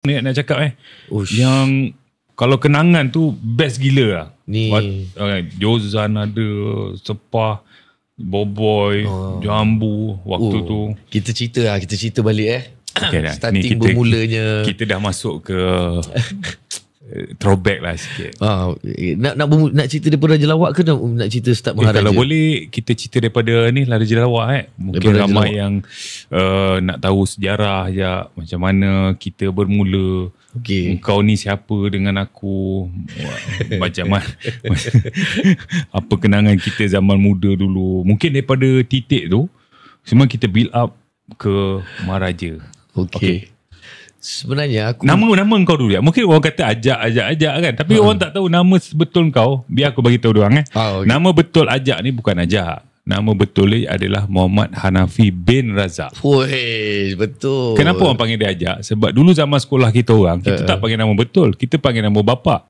nak cakap Ush. yang kalau kenangan tu best gila lah. Ni Jozan ada, Sepah, Boboy, Jambu waktu tu. Kita cerita balik Okay, starting bermulanya. Kita dah masuk ke throwback lah sikit. Nak cerita daripada Raja Lawak ke nak cerita start Maharaja? Kalau boleh kita cerita daripada ni lah Raja Lawak Mungkin daripada ramai Raja yang nak tahu sejarah je, macam mana kita bermula. Engkau ni siapa dengan aku, macam mana apa kenangan kita zaman muda dulu. Mungkin daripada titik tu semua kita build up ke Maharaja. Okay. Sebenarnya aku Nama kau dulu ya. Mungkin orang kata ajak kan. Tapi orang tak tahu nama betul kau. Biar aku bagi tahu diorang okay. Nama betul Ajak ni bukan Ajak. Nama betul dia adalah Muhammad Hanafi bin Razak. Weh, betul. Kenapa orang panggil dia Ajak? Sebab dulu zaman sekolah kita orang, kita tak panggil nama betul. Kita panggil nama bapa.